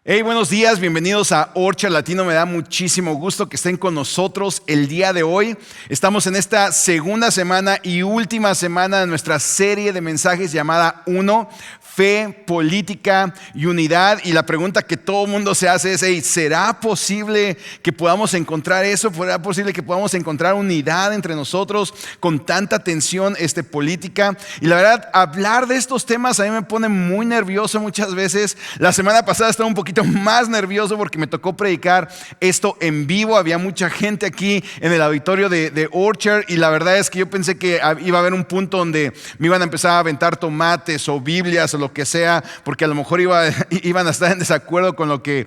Hey, buenos días, bienvenidos a Orchard Latino. Me da muchísimo gusto que estén con nosotros el día de hoy. Estamos en esta segunda semana y última semana de nuestra serie de mensajes llamada Uno, Fe, Política y Unidad. Y la pregunta que todo el mundo se hace es, hey, ¿será posible que podamos encontrar eso? ¿Será posible que podamos encontrar unidad entre nosotros con tanta tensión política? Y la verdad, hablar de estos temas a mí me pone muy nervioso muchas veces. La semana pasada estaba un poquito más nervioso porque me tocó predicar esto en vivo. Había mucha gente aquí en el auditorio de Orchard y la verdad es que yo pensé que iba a haber un punto donde me iban a empezar a aventar tomates o Biblias o lo que sea, porque a lo mejor iban a estar en desacuerdo con lo que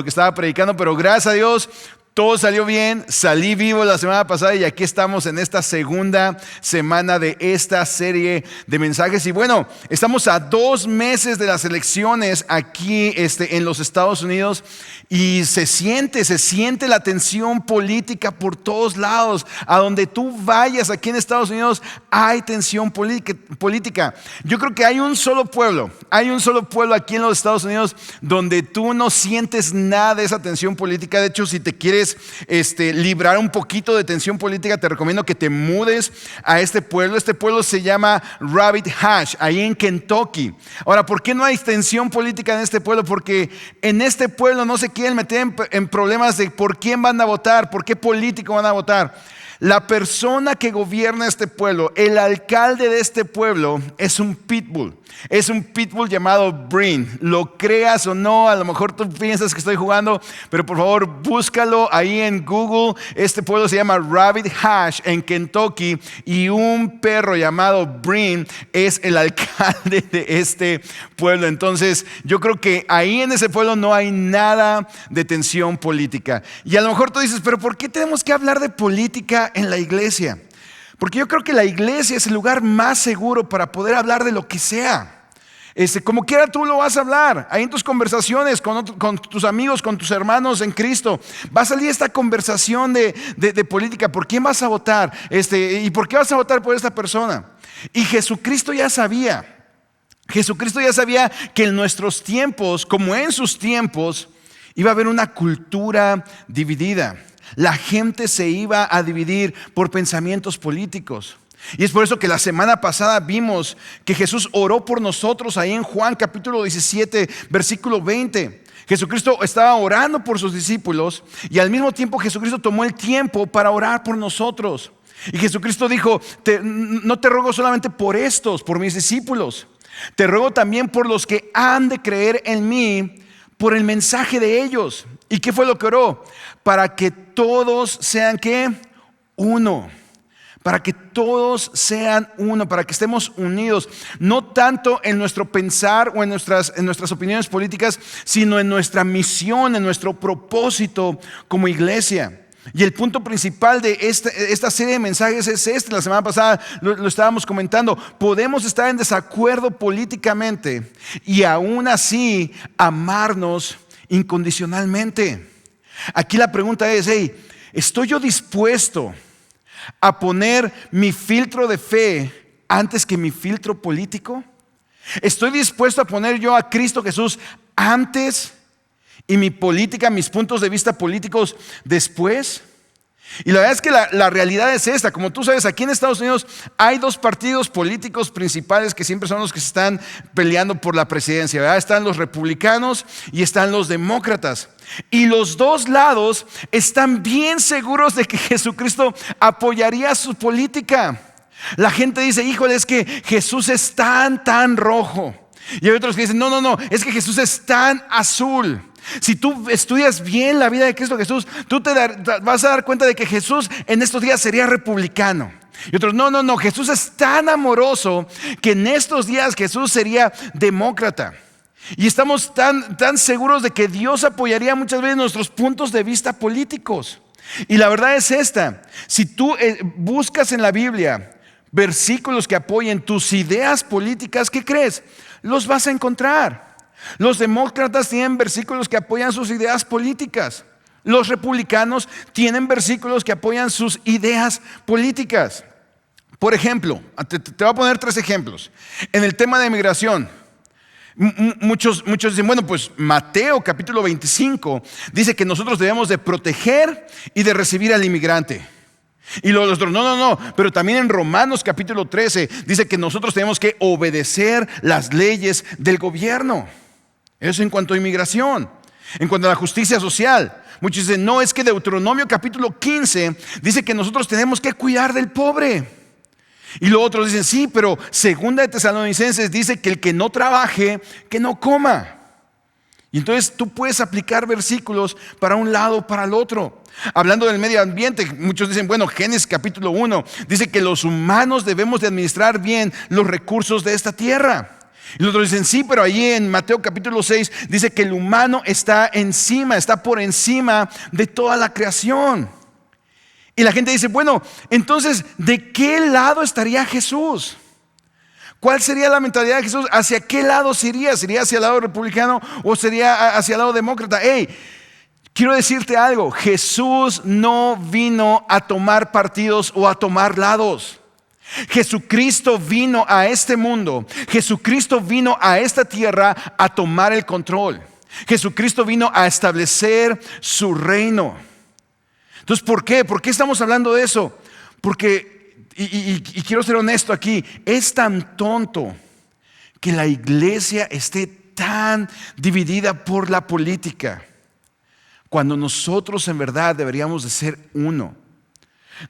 estaba predicando, pero gracias a Dios todo salió bien, salí vivo la semana pasada y aquí estamos en esta segunda semana de esta serie de mensajes. Y bueno, estamos a 2 meses de las elecciones aquí en los Estados Unidos y se siente la tensión política por todos lados. A donde tú vayas aquí en Estados Unidos hay tensión política. Yo creo que hay un solo pueblo aquí en los Estados Unidos donde tú no sientes nada de esa tensión política. De hecho, si te quieres librar un poquito de tensión política, te recomiendo que te mudes a este pueblo. Este pueblo se llama Rabbit Hash, ahí en Kentucky. Ahora, ¿por qué no hay tensión política en este pueblo? Porque en este pueblo no se quieren meter en problemas de por quién van a votar, por qué político van a votar. La persona que gobierna este pueblo, el alcalde de este pueblo, es un pitbull. Es un pitbull llamado Brin. Lo creas o no, a lo mejor tú piensas que estoy jugando, pero por favor búscalo ahí en Google. Este pueblo se llama Rabbit Hash en Kentucky y un perro llamado Brin es el alcalde de este pueblo. Entonces yo creo que ahí en ese pueblo no hay nada de tensión política. Y a lo mejor tú dices, pero ¿por qué tenemos que hablar de política en la iglesia? Porque yo creo que la iglesia es el lugar más seguro para poder hablar de lo que sea. Como quiera tú lo vas a hablar. Ahí en tus conversaciones con tus amigos, con tus hermanos en Cristo, va a salir esta conversación de política. ¿Por quién vas a votar? ¿Y por qué vas a votar por esta persona? Y Jesucristo ya sabía que en nuestros tiempos, como en sus tiempos, iba a haber una cultura dividida. La gente se iba a dividir por pensamientos políticos. Y es por eso que la semana pasada vimos que Jesús oró por nosotros ahí en Juan capítulo 17, versículo 20. Jesucristo estaba orando por sus discípulos y al mismo tiempo Jesucristo tomó el tiempo para orar por nosotros. Y Jesucristo dijo, no te ruego solamente por mis discípulos. Te ruego también por los que han de creer en mí por el mensaje de ellos. ¿Y qué fue lo que oró? Para que todos sean ¿qué? Uno. Para que todos sean uno, para que estemos unidos, no tanto en nuestro pensar o en nuestras opiniones políticas, sino en nuestra misión, en nuestro propósito como iglesia. Y el punto principal de esta serie de mensajes es la semana pasada lo estábamos comentando. Podemos estar en desacuerdo políticamente y aún así amarnos incondicionalmente. Aquí la pregunta es, hey, ¿estoy yo dispuesto a poner mi filtro de fe antes que mi filtro político? ¿Estoy dispuesto a poner yo a Cristo Jesús antes y mi política, mis puntos de vista políticos después? Y la verdad es que la realidad es esta. Como tú sabes, aquí en Estados Unidos hay 2 partidos políticos principales que siempre son los que se están peleando por la presidencia, ¿verdad? Están los republicanos y están los demócratas. Y los 2 lados están bien seguros de que Jesucristo apoyaría su política. La gente dice, híjole, es que Jesús es tan rojo. Y hay otros que dicen, no, es que Jesús es tan azul. Si tú estudias bien la vida de Cristo Jesús, tú te vas a dar cuenta de que Jesús en estos días sería republicano. Y otros, no, Jesús es tan amoroso que en estos días Jesús sería demócrata. Y estamos tan seguros de que Dios apoyaría muchas veces nuestros puntos de vista políticos. Y la verdad es esta: si tú buscas en la Biblia versículos que apoyen tus ideas políticas, ¿qué crees? Los vas a encontrar. Los demócratas tienen versículos que apoyan sus ideas políticas. Los republicanos tienen versículos que apoyan sus ideas políticas. Por ejemplo, te voy a poner 3 ejemplos. En el tema de migración, Muchos dicen, bueno, pues Mateo capítulo 25 dice que nosotros debemos de proteger y de recibir al inmigrante. Y los otros, no, pero también en Romanos capítulo 13 dice que nosotros tenemos que obedecer las leyes del gobierno. Eso en cuanto a inmigración. En cuanto a la justicia social, muchos dicen, no, es que Deuteronomio capítulo 15 dice que nosotros tenemos que cuidar del pobre. Y los otros dicen, sí, pero segunda de Tesalonicenses dice que el que no trabaje, que no coma. Y entonces tú puedes aplicar versículos para un lado o para el otro. Hablando del medio ambiente, muchos dicen, bueno, Génesis capítulo 1 dice que los humanos debemos de administrar bien los recursos de esta tierra. Y los otros dicen, sí, pero allí en Mateo capítulo 6 dice que el humano está por encima de toda la creación. Y la gente dice, bueno, entonces, ¿de qué lado estaría Jesús? ¿Cuál sería la mentalidad de Jesús? ¿Hacia qué lado se iría? ¿Sería hacia el lado republicano o sería hacia el lado demócrata? Quiero decirte algo, Jesús no vino a tomar partidos o a tomar lados. Jesucristo vino a este mundo, Jesucristo vino a esta tierra a tomar el control. Jesucristo vino a establecer su reino. Entonces, ¿por qué? ¿Por qué estamos hablando de eso? Porque, y quiero ser honesto aquí, es tan tonto que la iglesia esté tan dividida por la política, cuando nosotros en verdad deberíamos de ser uno.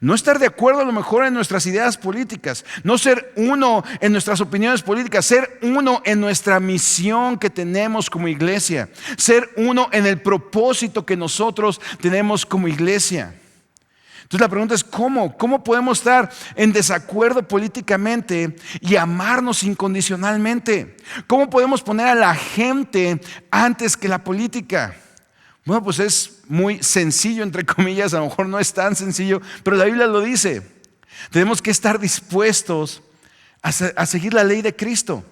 No estar de acuerdo a lo mejor en nuestras ideas políticas, no ser uno en nuestras opiniones políticas, ser uno en nuestra misión que tenemos como iglesia, ser uno en el propósito que nosotros tenemos como iglesia. Entonces la pregunta es ¿cómo podemos estar en desacuerdo políticamente y amarnos incondicionalmente? ¿Cómo podemos poner a la gente antes que la política? Bueno, pues es muy sencillo, entre comillas, a lo mejor no es tan sencillo, pero la Biblia lo dice. Tenemos que estar dispuestos a seguir la ley de Cristo,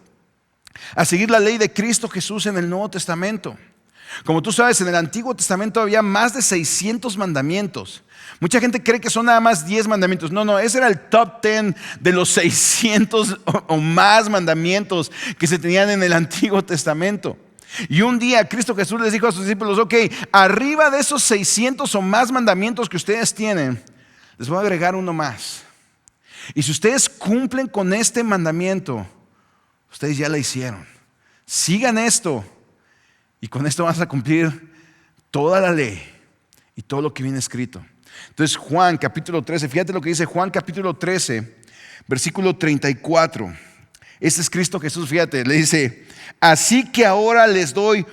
a seguir la ley de Cristo Jesús en el Nuevo Testamento. Como tú sabes, en el Antiguo Testamento había más de 600 mandamientos. Mucha gente cree que son nada más 10 mandamientos. No, ese era el top 10 de los 600 o más mandamientos que se tenían en el Antiguo Testamento. Y un día Cristo Jesús les dijo a sus discípulos, ok, arriba de esos 600 o más mandamientos que ustedes tienen, les voy a agregar uno más. Y si ustedes cumplen con este mandamiento, ustedes ya la hicieron. Sigan esto y con esto vas a cumplir toda la ley y todo lo que viene escrito. Entonces Juan capítulo 13, fíjate lo que dice Juan capítulo 13, versículo 34. Este es Cristo Jesús, fíjate, le dice, así que ahora les doy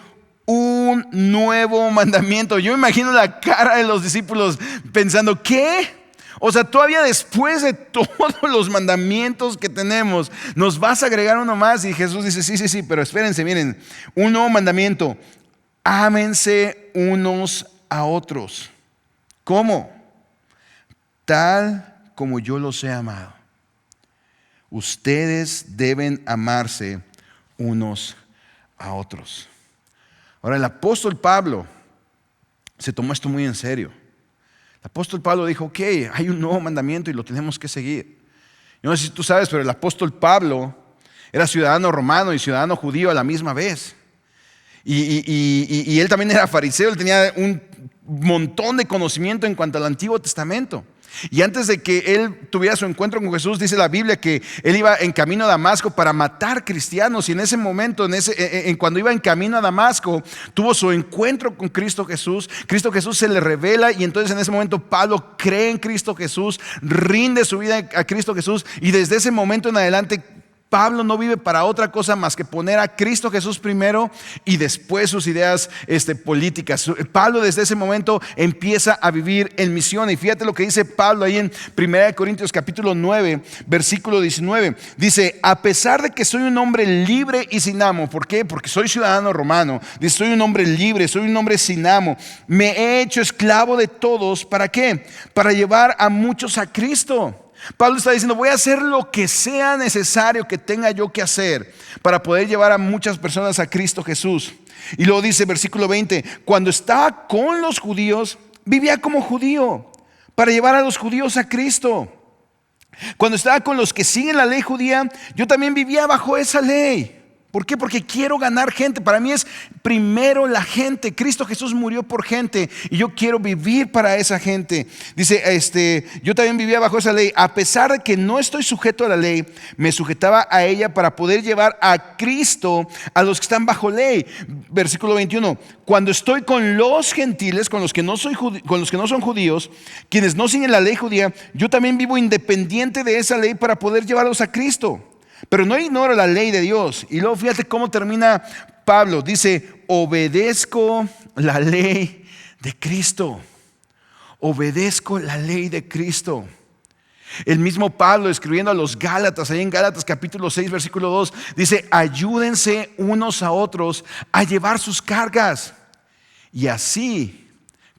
un nuevo mandamiento. Yo me imagino la cara de los discípulos pensando, ¿qué? O sea, todavía después de todos los mandamientos que tenemos, ¿nos vas a agregar uno más? Y Jesús dice, sí, pero espérense, miren, un nuevo mandamiento, ámense unos a otros. ¿Cómo? Tal como yo los he amado. Ustedes deben amarse unos a otros. Ahora, el apóstol Pablo se tomó esto muy en serio. El apóstol Pablo dijo, ok, hay un nuevo mandamiento y lo tenemos que seguir. Yo no sé si tú sabes, pero el apóstol Pablo era ciudadano romano y ciudadano judío a la misma vez. Y él también era fariseo, él tenía un montón de conocimiento en cuanto al Antiguo Testamento. Y antes de que él tuviera su encuentro con Jesús, dice la Biblia que él iba en camino a Damasco para matar cristianos. Y en ese momento, cuando iba en camino a Damasco, tuvo su encuentro con Cristo Jesús. Cristo Jesús se le revela y entonces en ese momento Pablo cree en Cristo Jesús, rinde su vida a Cristo Jesús. Y desde ese momento en adelante Pablo no vive para otra cosa más que poner a Cristo Jesús primero y después sus ideas políticas. Pablo desde ese momento empieza a vivir en misión. Y fíjate lo que dice Pablo ahí en 1 Corintios capítulo 9, versículo 19. Dice, a pesar de que soy un hombre libre y sin amo. ¿Por qué? Porque soy ciudadano romano. Dice, soy un hombre libre, soy un hombre sin amo. Me he hecho esclavo de todos. ¿Para qué? Para llevar a muchos a Cristo. Pablo está diciendo, voy a hacer lo que sea necesario que tenga yo que hacer para poder llevar a muchas personas a Cristo Jesús. Y luego dice versículo 20, cuando estaba con los judíos, vivía como judío para llevar a los judíos a Cristo. Cuando estaba con los que siguen la ley judía, yo también vivía bajo esa ley. ¿Por qué? Porque quiero ganar gente. Para mí es primero la gente. Cristo Jesús murió por gente y yo quiero vivir para esa gente. Dice, yo también vivía bajo esa ley. A pesar de que no estoy sujeto a la ley, me sujetaba a ella para poder llevar a Cristo a los que están bajo ley. Versículo 21. Cuando estoy con los gentiles, con los que no son judíos, quienes no siguen la ley judía, yo también vivo independiente de esa ley para poder llevarlos a Cristo. Pero no ignoro la ley de Dios. Y luego fíjate cómo termina Pablo. Dice, obedezco la ley de Cristo. Obedezco la ley de Cristo. El mismo Pablo escribiendo a los Gálatas, ahí en Gálatas capítulo 6 versículo 2, dice, ayúdense unos a otros a llevar sus cargas. Y así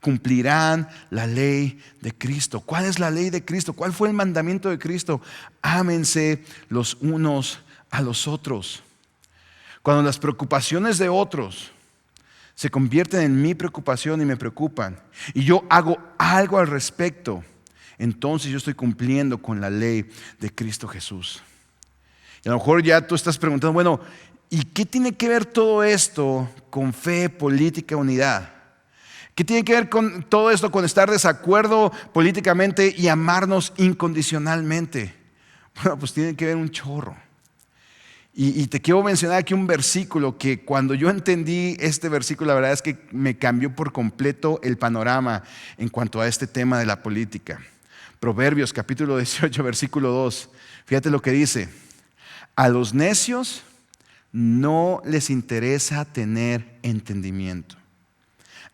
cumplirán la ley de Cristo. ¿Cuál es la ley de Cristo? ¿Cuál fue el mandamiento de Cristo? Ámense los unos a los otros. Cuando las preocupaciones de otros se convierten en mi preocupación y me preocupan, y yo hago algo al respecto, entonces yo estoy cumpliendo con la ley de Cristo Jesús. Y a lo mejor ya tú estás preguntando, bueno, ¿y qué tiene que ver todo esto con fe, política, unidad? ¿Qué tiene que ver con todo esto, con estar de desacuerdo políticamente y amarnos incondicionalmente? Bueno, pues tiene que ver un chorro. Y te quiero mencionar aquí un versículo que cuando yo entendí este versículo, la verdad es que me cambió por completo el panorama en cuanto a este tema de la política. Proverbios capítulo 18, versículo 2. Fíjate lo que dice. A los necios no les interesa tener entendimiento.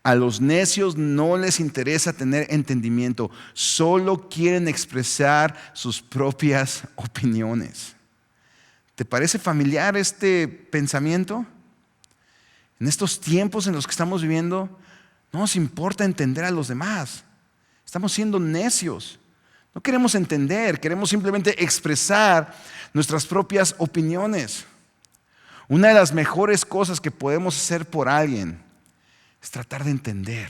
A los necios no les interesa tener entendimiento, solo quieren expresar sus propias opiniones. ¿Te parece familiar este pensamiento? En estos tiempos en los que estamos viviendo, no nos importa entender a los demás. Estamos siendo necios. No queremos entender, queremos simplemente expresar nuestras propias opiniones. Una de las mejores cosas que podemos hacer por alguien es tratar de entender,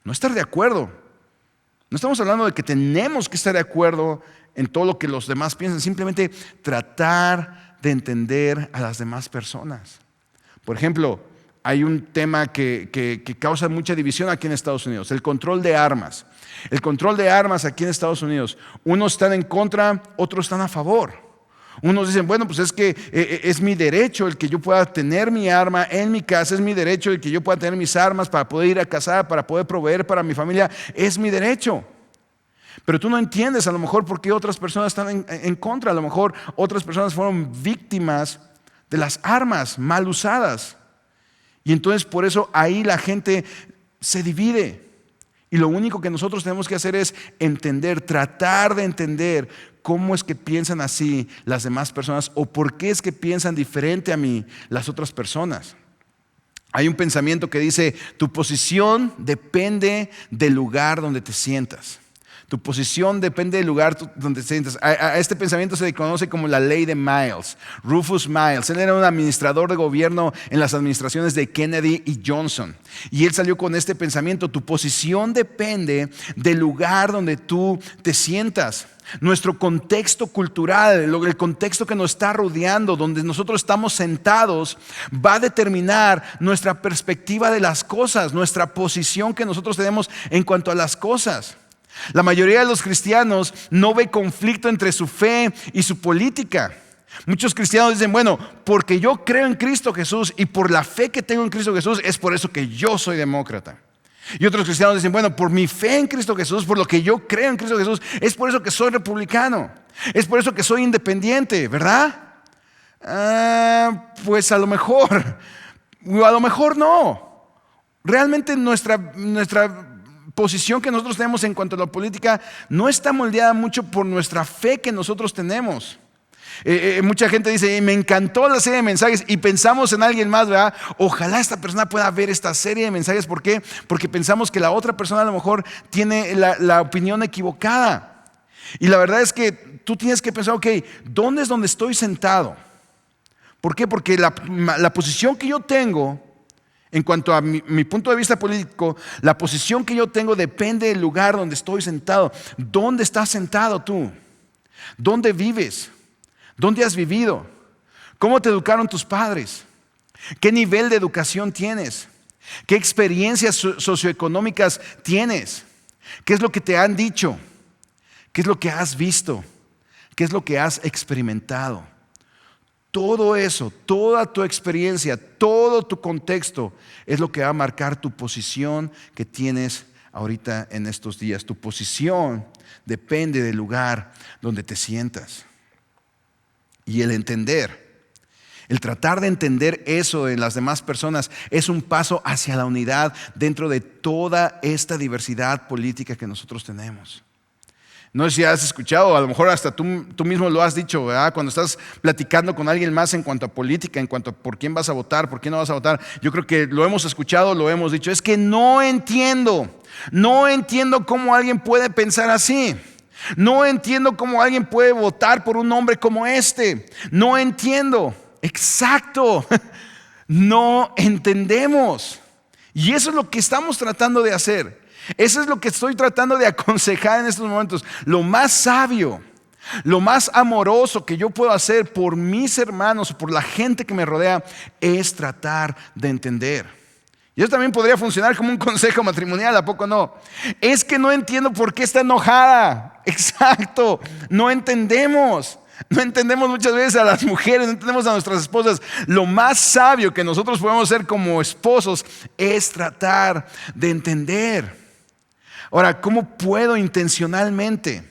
no estar de acuerdo. No estamos hablando de que tenemos que estar de acuerdo en todo lo que los demás piensan, simplemente tratar de entender a las demás personas. Por ejemplo, hay un tema que causa mucha división aquí en Estados Unidos, el control de armas. El control de armas aquí en Estados Unidos, unos están en contra, otros están a favor. Unos dicen, bueno, pues es que es mi derecho el que yo pueda tener mi arma en mi casa, es mi derecho el que yo pueda tener mis armas para poder ir a cazar, para poder proveer para mi familia, es mi derecho. Pero tú no entiendes a lo mejor por qué otras personas están en contra, a lo mejor otras personas fueron víctimas de las armas mal usadas. Y entonces por eso ahí la gente se divide. Y lo único que nosotros tenemos que hacer es entender, tratar de entender cómo es que piensan así las demás personas o por qué es que piensan diferente a mí las otras personas. Hay un pensamiento que dice, tu posición depende del lugar donde te sientas. Tu posición depende del lugar donde te sientas. A este pensamiento se le conoce como la ley de Miles, Rufus Miles. Él era un administrador de gobierno en las administraciones de Kennedy y Johnson. Y él salió con este pensamiento, tu posición depende del lugar donde tú te sientas. Nuestro contexto cultural, el contexto que nos está rodeando, donde nosotros estamos sentados, va a determinar nuestra perspectiva de las cosas, nuestra posición que nosotros tenemos en cuanto a las cosas. La mayoría de los cristianos no ve conflicto entre su fe y su política. Muchos cristianos dicen, bueno, porque yo creo en Cristo Jesús y por la fe que tengo en Cristo Jesús, es por eso que yo soy demócrata. Y otros cristianos dicen, bueno, por mi fe en Cristo Jesús, por lo que yo creo en Cristo Jesús, es por eso que soy republicano, es por eso que soy independiente, ¿verdad? Pues a lo mejor no. Realmente nuestra posición que nosotros tenemos en cuanto a la política no está moldeada mucho por nuestra fe que nosotros tenemos. Mucha gente dice, me encantó la serie de mensajes y pensamos en alguien más, ¿verdad? Ojalá esta persona pueda ver esta serie de mensajes. ¿Por qué? Porque pensamos que la otra persona a lo mejor tiene la opinión equivocada. Y la verdad es que tú tienes que pensar, ok, ¿dónde es donde estoy sentado? ¿Por qué? Porque la posición que yo tengo en cuanto a mi punto de vista político, la posición que yo tengo depende del lugar donde estoy sentado. ¿Dónde estás sentado tú? ¿Dónde vives? ¿Dónde has vivido? ¿Cómo te educaron tus padres? ¿Qué nivel de educación tienes? ¿Qué experiencias socioeconómicas tienes? ¿Qué es lo que te han dicho? ¿Qué es lo que has visto? ¿Qué es lo que has experimentado? Todo eso, toda tu experiencia, todo tu contexto es lo que va a marcar tu posición que tienes ahorita en estos días. Tu posición depende del lugar donde te sientas. Y el tratar de entender eso en las demás personas es un paso hacia la unidad dentro de toda esta diversidad política que nosotros tenemos. No sé si has escuchado, a lo mejor hasta tú mismo lo has dicho, ¿verdad? Cuando estás platicando con alguien más en cuanto a política, en cuanto a por quién vas a votar, por quién no vas a votar. Yo creo que lo hemos escuchado, lo hemos dicho. Es que no entiendo cómo alguien puede pensar así. No entiendo cómo alguien puede votar por un hombre como este. No entiendo. Exacto. No entendemos. Y eso es lo que estamos tratando de hacer. Eso es lo que estoy tratando de aconsejar en estos momentos. Lo más sabio, lo más amoroso que yo puedo hacer por mis hermanos, por la gente que me rodea, es tratar de entender. Y eso también podría funcionar como un consejo matrimonial, ¿a poco no? Es que no entiendo por qué está enojada. Exacto, no entendemos. No entendemos muchas veces a las mujeres, no entendemos a nuestras esposas. Lo más sabio que nosotros podemos hacer como esposos es tratar de entender. Ahora, ¿cómo puedo intencionalmente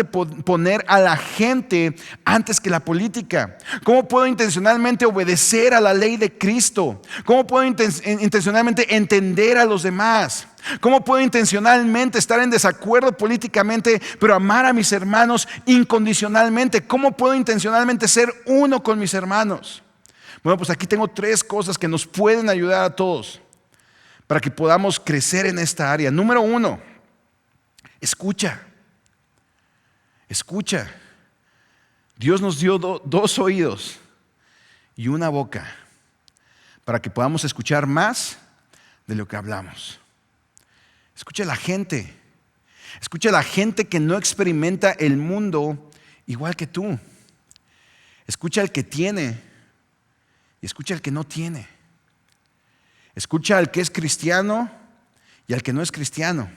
poner a la gente antes que la política? ¿Cómo puedo intencionalmente obedecer a la ley de Cristo? ¿Cómo puedo intencionalmente entender a los demás? ¿Cómo puedo intencionalmente estar en desacuerdo políticamente, pero amar a mis hermanos incondicionalmente? ¿Cómo puedo intencionalmente ser uno con mis hermanos? Bueno, pues aquí tengo 3 cosas que nos pueden ayudar a todos para que podamos crecer en esta área. Número 1, escucha. Escucha. Dios nos dio 2 oídos y una boca para que podamos escuchar más de lo que hablamos. Escucha a la gente. Escucha a la gente que no experimenta el mundo igual que tú. Escucha al que tiene y escucha al que no tiene. Escucha al que es cristiano y al que no es cristiano.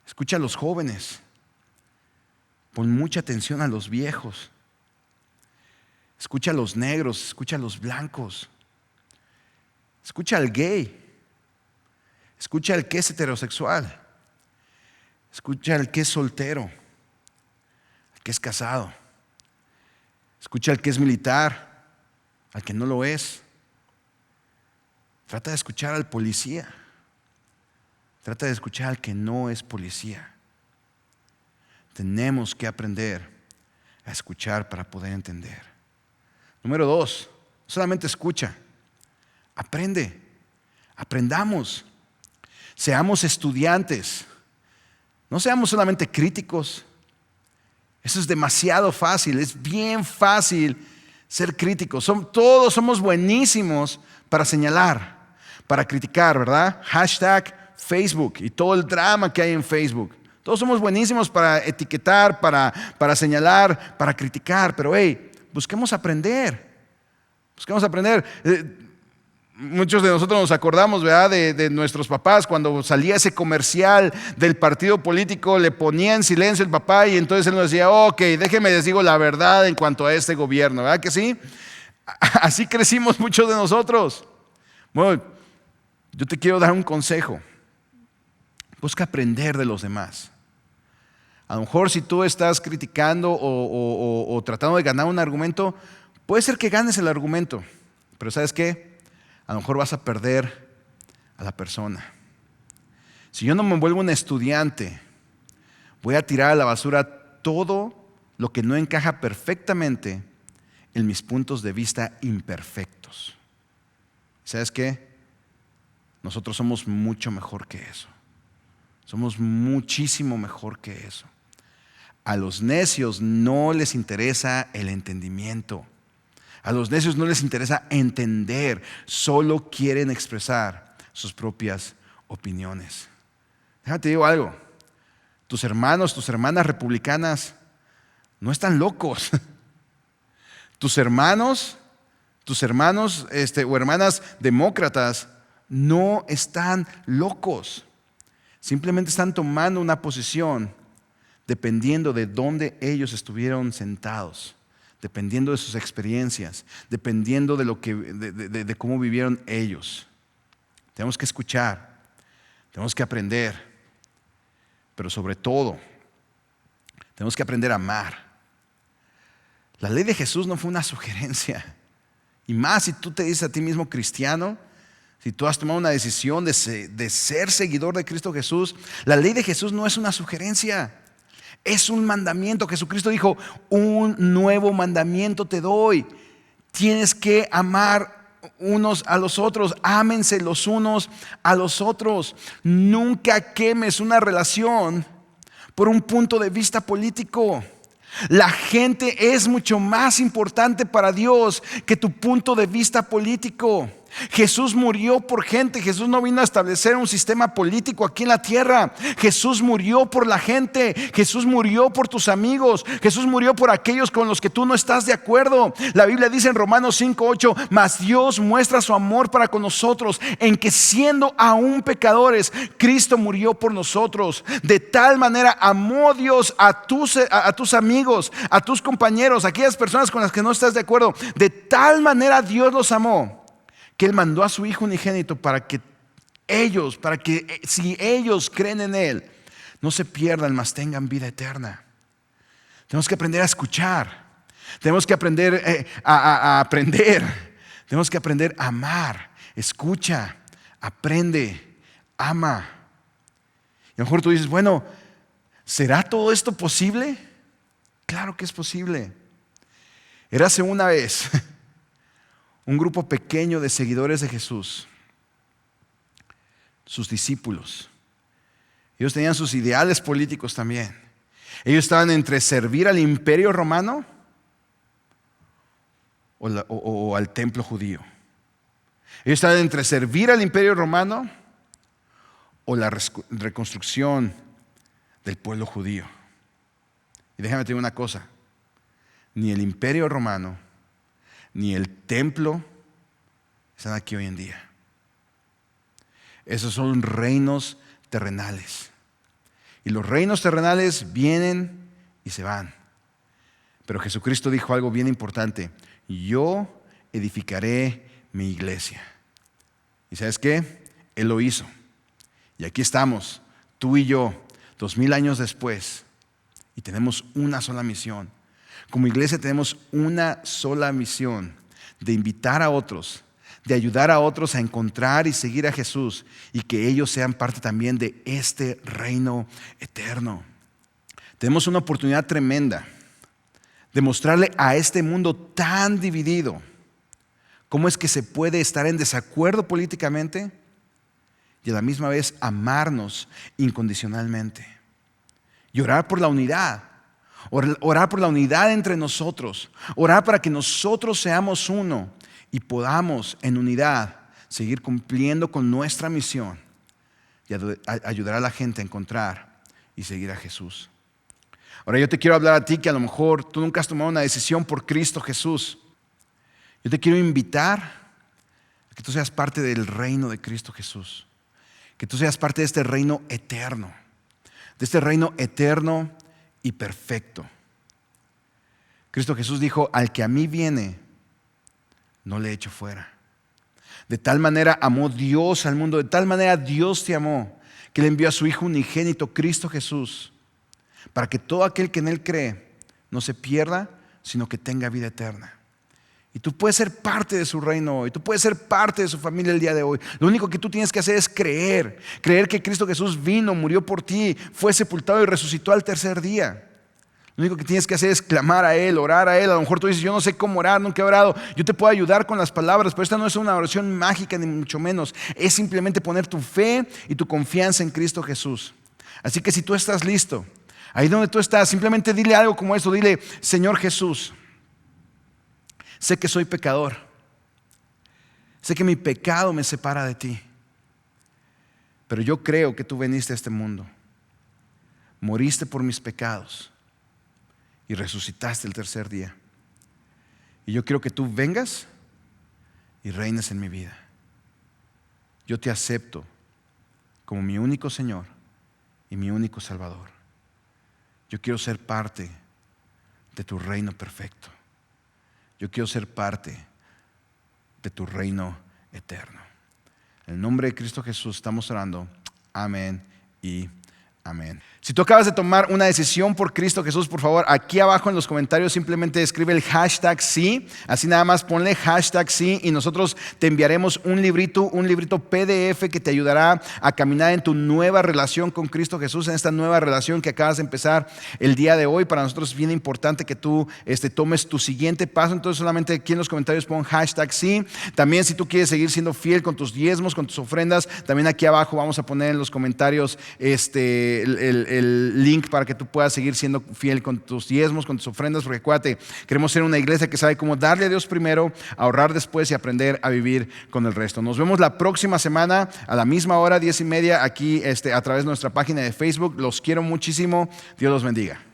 Escucha a los jóvenes. Pon mucha atención a los viejos. Escucha a los negros, escucha a los blancos. Escucha al gay. Escucha al que es heterosexual. Escucha al que es soltero. Al que es casado. Escucha al que es militar. Al que no lo es. Trata de escuchar al policía. Trata de escuchar al que no es policía. Tenemos que aprender a escuchar para poder entender. Número 2, no solamente escucha, aprende. Aprendamos. Seamos estudiantes. No seamos solamente críticos. Eso es demasiado fácil. Es bien fácil ser críticos. Todos somos buenísimos para señalar, para criticar, ¿verdad? Hashtag Facebook y todo el drama que hay en Facebook. Todos somos buenísimos para etiquetar, para señalar, para criticar. Pero busquemos aprender. Busquemos aprender. Muchos de nosotros nos acordamos, ¿verdad?, de nuestros papás cuando salía ese comercial del partido político, le ponía en silencio el papá y entonces él nos decía, ok, déjeme les digo la verdad en cuanto a este gobierno, ¿verdad que sí? Así crecimos muchos de nosotros. Bueno, yo te quiero dar un consejo. Busca aprender de los demás. A lo mejor si tú estás criticando o tratando de ganar un argumento, puede ser que ganes el argumento, pero ¿sabes qué? A lo mejor vas a perder a la persona. Si yo no me vuelvo un estudiante, voy a tirar a la basura todo lo que no encaja perfectamente en mis puntos de vista imperfectos. ¿Sabes qué? Nosotros somos mucho mejor que eso. Somos muchísimo mejor que eso. A los necios no les interesa el entendimiento. A los necios no les interesa entender, solo quieren expresar sus propias opiniones. Déjate digo algo, tus hermanos, tus hermanas republicanas no están locos. Tus hermanos o hermanas demócratas no están locos. Simplemente están tomando una posición dependiendo de dónde ellos estuvieron sentados, dependiendo de sus experiencias, dependiendo de cómo vivieron ellos. Tenemos que escuchar, tenemos que aprender, pero sobre todo, tenemos que aprender a amar. La ley de Jesús no fue una sugerencia. Y más si tú te dices a ti mismo cristiano, si tú has tomado una decisión de ser seguidor de Cristo Jesús, la ley de Jesús no es una sugerencia, es un mandamiento. Jesucristo dijo, un nuevo mandamiento te doy. Tienes que amar unos a los otros, ámense los unos a los otros. Nunca quemes una relación por un punto de vista político. La gente es mucho más importante para Dios que tu punto de vista político. Jesús murió por gente. Jesús no vino a establecer un sistema político aquí en la tierra. Jesús murió por la gente. Jesús murió por tus amigos. Jesús murió por aquellos con los que tú no estás de acuerdo. La Biblia dice en Romanos 5:8, mas Dios muestra su amor para con nosotros en que siendo aún pecadores, Cristo murió por nosotros. De tal manera amó Dios a tus amigos, a tus compañeros, a aquellas personas con las que no estás de acuerdo. De tal manera Dios los amó, que Él mandó a su Hijo unigénito para que si ellos creen en Él, no se pierdan, mas tengan vida eterna. Tenemos que aprender a escuchar. Tenemos que aprender a aprender. Tenemos que aprender a amar. Escucha, aprende, ama. Y a lo mejor tú dices, bueno, ¿será todo esto posible? Claro que es posible. Érase una vez un grupo pequeño de seguidores de Jesús, sus discípulos. Ellos tenían sus ideales políticos también. Ellos estaban entre servir al imperio romano o al templo judío. Ellos estaban entre servir al imperio romano o la reconstrucción del pueblo judío. Y déjame decir una cosa, ni el imperio romano ni el templo están aquí hoy en día. Esos son reinos terrenales. Y los reinos terrenales vienen y se van. Pero Jesucristo dijo algo bien importante: yo edificaré mi iglesia. ¿Y sabes qué? Él lo hizo. Y aquí estamos, tú y yo, 2000 años después, y tenemos una sola misión. Como iglesia tenemos una sola misión: de invitar a otros, de ayudar a otros a encontrar y seguir a Jesús, y que ellos sean parte también de este reino eterno. Tenemos una oportunidad tremenda de mostrarle a este mundo tan dividido cómo es que se puede estar en desacuerdo políticamente y a la misma vez amarnos incondicionalmente y orar por la unidad. Orar por la unidad entre nosotros. Orar para que nosotros seamos uno y podamos en unidad seguir cumpliendo con nuestra misión y ayudar a la gente a encontrar y seguir a Jesús. Ahora yo te quiero hablar a ti que a lo mejor tú nunca has tomado una decisión por Cristo Jesús. Yo te quiero invitar a que tú seas parte del reino de Cristo Jesús. Que tú seas parte de este reino eterno. De este reino eterno y perfecto. Cristo Jesús dijo: al que a mí viene, no le echo fuera. De tal manera amó Dios al mundo, de tal manera Dios te amó, que le envió a su Hijo unigénito, Cristo Jesús, para que todo aquel que en Él cree no se pierda, sino que tenga vida eterna. Y tú puedes ser parte de su reino hoy. Tú puedes ser parte de su familia el día de hoy. Lo único que tú tienes que hacer es creer. Creer que Cristo Jesús vino, murió por ti, fue sepultado y resucitó al tercer día. Lo único que tienes que hacer es clamar a Él, orar a Él. A lo mejor tú dices: yo no sé cómo orar, nunca he orado. Yo te puedo ayudar con las palabras, pero esta no es una oración mágica ni mucho menos. Es simplemente poner tu fe y tu confianza en Cristo Jesús. Así que si tú estás listo, ahí donde tú estás, simplemente dile algo como esto. Dile: Señor Jesús, sé que soy pecador. Sé que mi pecado me separa de ti. Pero yo creo que tú viniste a este mundo, moriste por mis pecados y resucitaste el tercer día. Y yo quiero que tú vengas y reines en mi vida. Yo te acepto como mi único Señor y mi único Salvador. Yo quiero ser parte de tu reino perfecto. Yo quiero ser parte de tu reino eterno. En el nombre de Cristo Jesús estamos orando. Amén y amén. Si tú acabas de tomar una decisión por Cristo Jesús, por favor, aquí abajo en los comentarios simplemente escribe el hashtag sí. Así nada más ponle hashtag sí y nosotros te enviaremos un librito PDF que te ayudará a caminar en tu nueva relación con Cristo Jesús, en esta nueva relación que acabas de empezar el día de hoy. Para nosotros es bien importante que tú tomes tu siguiente paso. Entonces solamente aquí en los comentarios pon hashtag sí. También si tú quieres seguir siendo fiel con tus diezmos, con tus ofrendas, también aquí abajo vamos a poner en los comentarios el link para que tú puedas seguir siendo fiel con tus diezmos, con tus ofrendas, porque acuérdate, queremos ser una iglesia que sabe cómo darle a Dios primero, ahorrar después y aprender a vivir con el resto. Nos vemos la próxima semana a la misma hora, 10:30, aquí a través de nuestra página de Facebook. Los quiero muchísimo. Dios los bendiga.